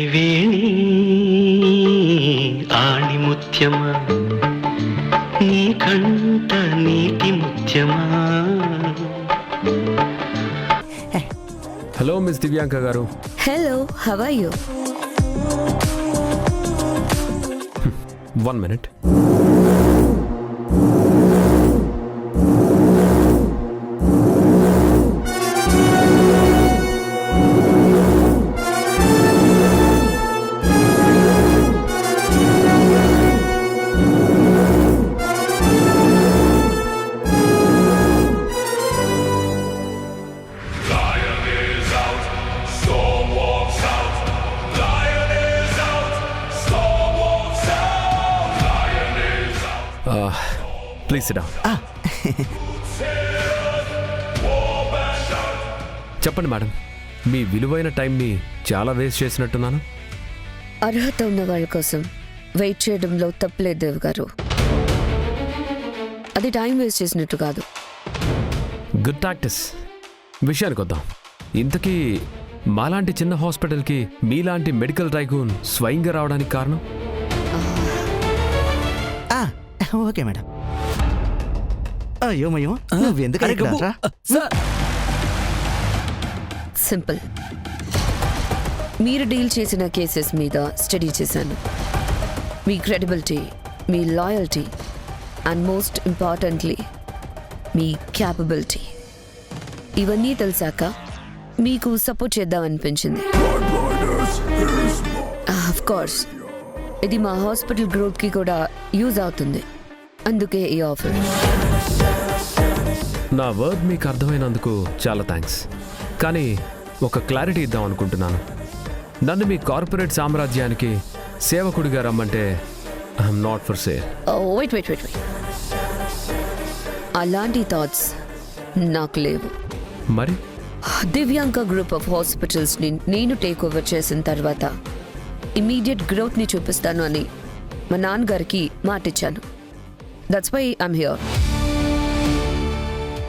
కరివేణి ఆణిముత్యమా నీ కంట నీటి ముత్యమా. హలో మిస్ దివ్యాంక గారు. Hello, how are you? 1 minute. Please sit down. చెప్పండి మేడం, మీ విలువైన టైంని చాలా వేస్ట్ చేసినట్టున్నాను. అర్హత ఉన్న వాళ్ళ కోసం వెయిట్ చేయడంలో తప్పులేదు దేవ్ గారు. అది టైం వేస్ట్ చేసినట్టు కాదు. Good practice. విషయానికి వద్దాం. ఇంతకీ మాలాంటి చిన్న హాస్పిటల్కి మీలాంటి మెడికల్ టైకూన్ స్వయంగా రావడానికి కారణం? Okay madam. అయ్యోమయ్యో, నువ్వెందుకు సింపుల్. మీరు డీల్ చేసిన కేసెస్ మీద స్టడీ చేశాను. మీ క్రెడిబిలిటీ, మీ లాయల్టీ అండ్ మోస్ట్ ఇంపార్టెంట్లీ మీ క్యాపబిలిటీ, ఇవన్నీ తెలిసాక మీకు సపోర్ట్ చేద్దామనిపించింది. ఆఫ్ కోర్స్ ఇది మా హాస్పిటల్ గ్రోత్కి కూడా యూజ్ అవుతుంది. అందుకే ఈ ఆఫర్. నా వర్డ్ మీకు అర్థమైనందుకు చాలా థ్యాంక్స్. కానీ ఒక క్లారిటీ ఇద్దాం అనుకుంటున్నాను. నన్ను మీ కార్పొరేట్ సామ్రాజ్యానికి సేవకుడిగా రమ్మంటే I am not for sale. Wait. అలాంటి థాట్స్ నాకు లేవు. మరి దివ్యాంక గ్రూప్ ఆఫ్ హాస్పిటల్స్ని నేను టేక్ ఓవర్ చేసిన తర్వాత ఇమీడియట్ గ్రోత్ని చూపిస్తాను అని మా నాన్నగారికి మాటిచ్చాను. That's why I'm here.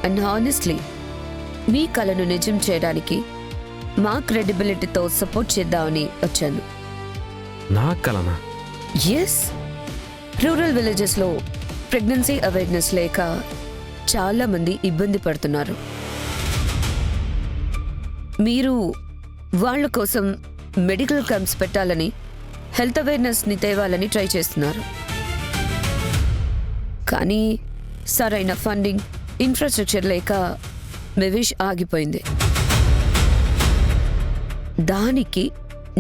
And honestly మీ కలను నిజం చేయడానికి మా క్రెడిబిలిటీతో సపోర్ట్ చేద్దామని వచ్చాను. నా కలనా? ఎస్. రూరల్ విలేజెస్లో ప్రెగ్నెన్సీ అవేర్నెస్ లేక చాలామంది ఇబ్బంది పడుతున్నారు. మీరు వాళ్ళ కోసం మెడికల్ క్యాంప్స్ పెట్టాలని, హెల్త్ అవేర్నెస్ని తేవాలని ట్రై చేస్తున్నారు. కానీ సరైన ఫండింగ్, ఇన్ఫ్రాస్ట్రక్చర్ లేక మీ విష్ ఆగిపోయింది. దానికి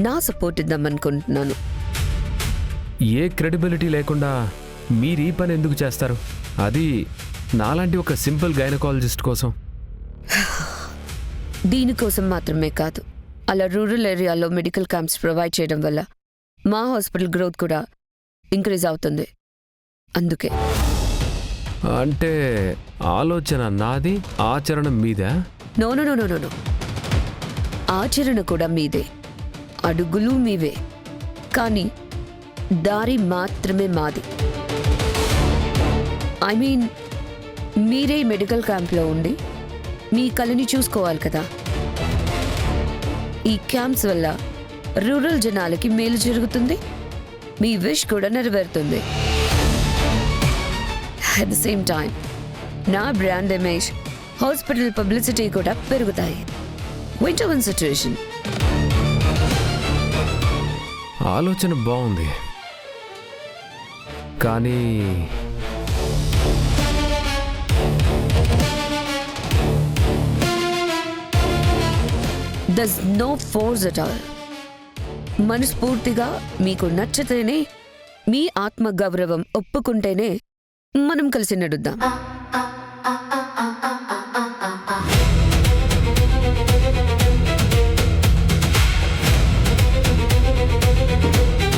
నా సపోర్ట్ ఇద్దామనుకుంటున్నాను. ఏ క్రెడిబిలిటీ లేకుండా మీరు ఈ పని ఎందుకు చేస్తారు? అది నాలాంటి ఒక సింపుల్ గైనకాలజిస్ట్ కోసం. దీనికోసం మాత్రమే కాదు, అలా రూరల్ ఏరియాలో మెడికల్ క్యాంప్స్ ప్రొవైడ్ చేయడం వల్ల మా హాస్పిటల్ గ్రోత్ కూడా ఇంక్రీజ్ అవుతుంది. అందుకే. అంటే ఆలోచన నాది, ఆచరణ మీదే? నో. ఆచరణ కూడా మీదే, అడుగులు మీవే, కానీ దారి మాత్రమే మాది. ఐ మీన్ మీరే మెడికల్ క్యాంప్లో ఉండి మీ కళని చూసుకోవాలి కదా. ఈ క్యాంప్స్ వల్ల రూరల్ జనాలకి మేలు జరుగుతుంది, మీ విష్ కూడా నెరవేరుతుంది. అట్ ద సేమ్ టైం నా బ్రాండ్ ఇమేజ్, హాస్పిటల్ పబ్లిసిటీ కూడా పెరుగుతాయి. Winter one situation. ఆలోచన బాగుంది, కానీ దస్ నో ఫోర్స్ అట్ ఆల్. మనస్ఫూర్తిగా మీకు నచ్చితేనే, మీ ఆత్మగౌరవం ఒప్పుకుంటేనే మనం కలిసి నడుద్దాం.